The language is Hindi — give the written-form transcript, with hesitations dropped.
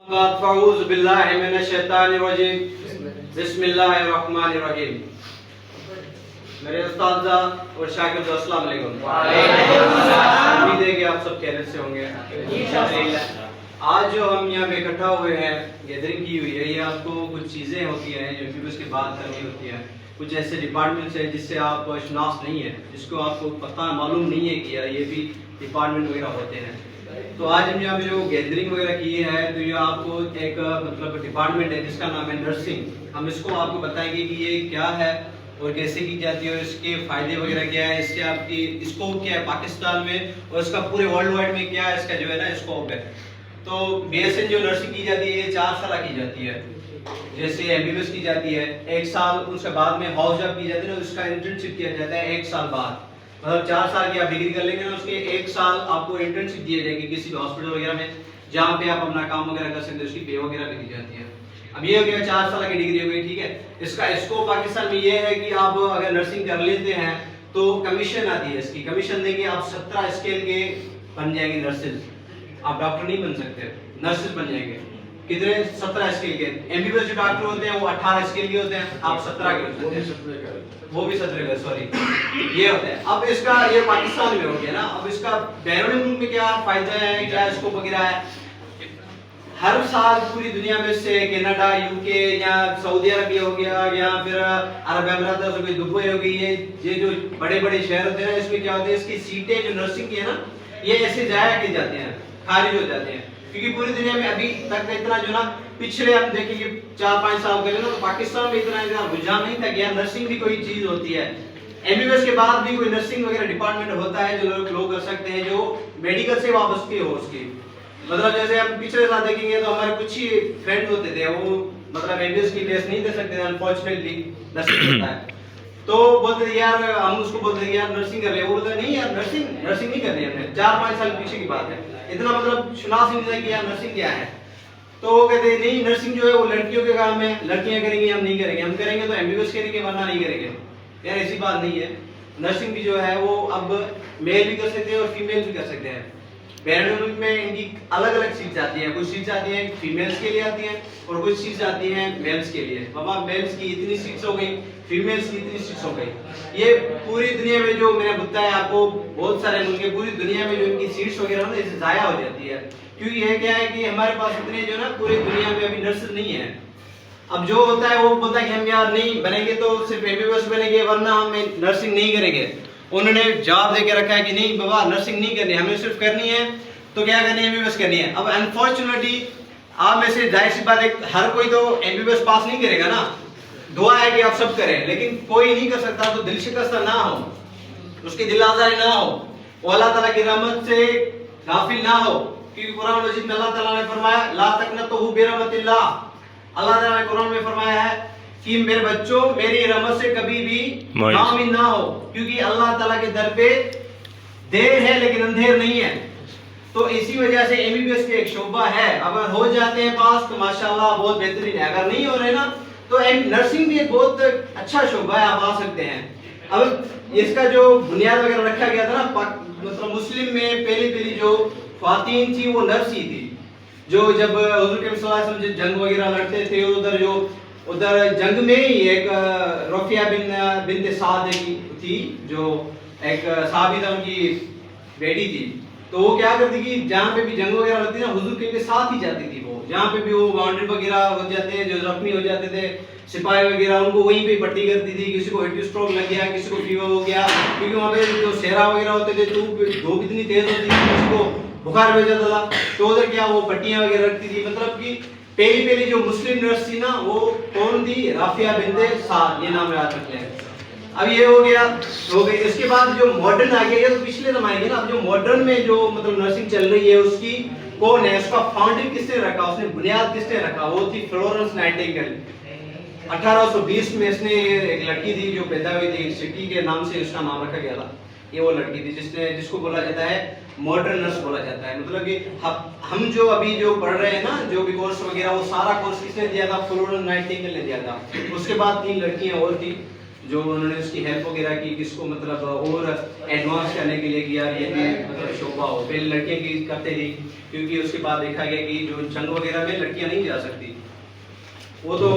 फ़अऊज़ु बिल्लाहि मिनश्शैतानिर्रजीम बिस्मिल्लाहिर्रहमानिर्रहीम। मेरे उस्ताद और शागिर्द अस्सलाम वालेकुम। उम्मीद है कि आप सब खैरियत से होंगे। आज जो हम यहाँ पे इकट्ठा हुए हैं, गैदरिंग की हुई है, ये आपको कुछ चीज़ें होती हैं जो एमबीबीएस की बात करनी होती है। कुछ ऐसे डिपार्टमेंट्स हैं जिससे आप शनाख्त नहीं है, जिसको आपको पता मालूम नहीं है कि ये भी डिपार्टमेंट वगैरह होते हैं। तो आज हम यहाँ पे जो गैदरिंग वगैरह की है, तो ये आपको एक मतलब डिपार्टमेंट है जिसका नाम है नर्सिंग। हम इसको आपको बताएंगे कि ये क्या है और कैसे की जाती है और इसके फायदे वगैरह क्या है, इससे आपकी स्कोप क्या है पाकिस्तान में और इसका पूरे वर्ल्ड वाइड में क्या है इसका जो है ना स्कोप है। तो बीएसएन जो नर्सिंग की जाती है ये 4 साल की जाती है, जैसे एमबीबीएस की जाती है 1 साल, उसके बाद में हाउस जॉब की जाती है ना, उसका इंटर्नशिप किया जाता है 1 साल बाद। मतलब 4 साल की आप डिग्री कर लेंगे ना, उसके 1 साल आपको इंटर्नशिप दी जाएगी किसी भी हॉस्पिटल वगैरह में, जहाँ पे आप अपना काम वगैरह कर सकते हैं, उसकी पे वगैरह भी दी जाती है। अब ये हो गया 4 साल की डिग्री हो गई, ठीक है। इसका स्कोप पाकिस्तान में ये है कि आप अगर नर्सिंग कर लेते हैं तो कमीशन आती है, इसकी कमीशन देंगे आप 17 स्केल के बन जाएंगे नर्सेज। आप डॉक्टर नहीं बन सकते, नर्सेज बन जाएंगे। कितने? 17 स्केल के। एमबीबीएस जो डॉक्टर होते हैं वो 18 स्केल के होते हैं, आप 17 के होते हैं, वो भी 17 का, सॉरी ये होता है। अब इसका ये पाकिस्तान में हो गया ना, अब इसका बैरून मुल्क में क्या फायदा है, क्या इसको वगैरह है। हर साल पूरी दुनिया में से कनाडा, यूके या सऊदी अरबिया हो गया या फिर अरब अमीरात हो गई, दुबई हो गई, ये जो बड़े बड़े शहर होते हैं इसमें क्या होता है, इसकी सीटें जो नर्सिंग की है ना, ये ऐसे जाया की जाते हैं, खारिज हो जाते हैं। क्योंकि पूरी दुनिया में अभी तक इतना जो ना, पिछले हम देखेंगे 4-5 साल पहले ना, तो पाकिस्तान में इतना रुझान नहीं था कि नर्सिंग भी कोई चीज होती है। एमबीबीएस के बाद भी कोई नर्सिंग वगैरह डिपार्टमेंट होता है जो लोग कर सकते हैं, जो मेडिकल से वाबस्ते हो उसकी। मतलब जैसे हम पिछले साल देखेंगे तो हमारे कुछ ही फ्रेंड होते थे, वो मतलब एमबीबीएस की टेस्ट नहीं दे सकते थे, अनफॉर्चुनेटली नर्सिंग होता है। तो बोलते थे यार, हम उसको बोलते थे यार नर्सिंग कर ले, वो बोलते नहीं यार नर्सिंग नहीं करनी है, हमने 4-5 साल पीछे की बात है, इतना मतलब शुनास ही नहीं था कि यार नर्सिंग क्या है। तो वो कहते नहीं नर्सिंग जो है वो लड़कियों के काम है, लड़कियां करेंगी, हम नहीं करेंगे, हम करेंगे तो एमबीबीएस करेंगे वरना नहीं करेंगे। यार ऐसी बात नहीं है, नर्सिंग भी जो है वो अब मेल भी कर सकते हैं और फीमेल भी कर सकते हैं। बैरून मुल्क में इनकी अलग अलग सीट्स आती हैं, कुछ सीट्स आती हैं फीमेल्स के लिए आती हैं और कुछ सीट्स आती हैं मेल्स के लिए। बाबा मेल्स की इतनी सीट्स हो गई, फीमेल्स की इतनी सीट्स हो गई। ये पूरी दुनिया में जो मैंने बताया आपको, बहुत सारे मुल्क है पूरी दुनिया में जो इनकी सीट्स वगैरह ना इससे जाया हो जाती है। क्योंकि ये क्या है कि हमारे पास इतने जो ना पूरी दुनिया में अभी नर्सेज नहीं है। अब जो होता है वो बोलता है कि हम यार नहीं बनेंगे तो सिर्फ एमबीबीएस बनेंगे वरना हम नर्सिंग नहीं करेंगे। उन्होंने जवाब देके रखा है कि नहीं बाबा नर्सिंग नहीं करनी, हमें सिर्फ करनी है तो क्या करनी है, एमबीबीएस करनी है। अब अनफॉर्चुनेटली आप में से जाहिर सी बात है हर कोई तो एमबीबीएस पास नहीं करेगा ना, दुआ है कि आप सब करें, लेकिन कोई नहीं कर सकता। तो दिल शिकस्त ना हो, उसकी दिल आज़ारी ना हो, वो अल्लाह ताला की रहमत से गाफिल ना हो। क्योंकि कुरान मजीद में अल्लाह ताला ने फरमाया ला तकनतु बिरहमतिल्लाह, अल्लाह ताला ने कुरान में फरमाया है कि मेरे बच्चों मेरी रहमत से कभी भी नाउमीद ना हो, क्योंकि अल्लाह ताला के दर पे देर है लेकिन अंधेर नहीं है। तो इसी वजह से एमबीबीएस के एक शोबा है, अगर हो जाते हैं पास तो माशाल्लाह बहुत बेहतरीन है, अगर नहीं हो रहे ना तो नर्सिंग भी एक बहुत अच्छा शोबा है, आप आ सकते हैं। अब इसका जो बुनियाद वगैरह रखा गया था ना, मतलब मुस्लिम में पहली जो ख्वातीन थी वो नर्स ही थी, जो जब हुजूर के सल्लल्लाहु अलैहि वसल्लम जंग वगैरह लड़ते थे उधर जंग में ही एक रफिया बिन्त साद थी, जो एक साहबी था, उनकी बेटी थी। तो वो क्या करती कि जहाँ पे भी जंग वगैरह होती थी ना, हुजूर के साथ ही जाती थी। वो जहाँ पे भी वो बाउंड्री वगैरह हो जाते हैं, जो जख्मी हो जाते थे सिपाही वगैरह, उनको वहीं पे पट्टी करती थी। किसी को हिट स्ट्रोक लग गया, किसी को फीवर हो गया, क्योंकि वहाँ पे जो सेहरा वगैरह होते थे धूप इतनी तेज होती थी, किसी को बुखार हो जाता था, तो उधर क्या वो पट्टियां वगैरह रखती थी। मतलब कि पहली जो मुस्लिम नर्स थी ना वो कौन थी, राफिया बिन्त साद, ये नाम याद रख लें। अब ये हो गई। इसके बाद जो मॉडर्न आ गया, ये तो पिछले जमाने के ना, अब जो मॉडर्न में जो मतलब नर्सिंग चल रही है उसकी कौन है, उसका फाउंडिंग किसने रखा, उसने बुनियाद किसने रखा, वो थी फ्लोरेंस नाइटिंगेल। 1820 में इसने एक लड़की थी जो पैदा हुई थी, सिटी के नाम से उसका नाम रखा गया था। ये वो लड़की थी जिसको बोला जाता है मॉडर्न नर्स बोला जाता है। मतलब कि हम जो अभी जो पढ़ रहे हैं ना, जो भी कोर्स वगैरह, वो सारा कोर्स किसने दिया था, फ्लोरेंस नाइटिंगेल ने दिया था। उसके बाद 3 लड़कियां और थी जो उन्होंने उसकी हेल्प वगैरह की, किसको मतलब और एडवांस करने के लिए कि यार ये भी मतलब शोभा हो। पहले लड़कियां की करते थी, क्योंकि उसके बाद देखा गया कि जो जंग वगैरह में लड़कियां नहीं जा सकती, वो तो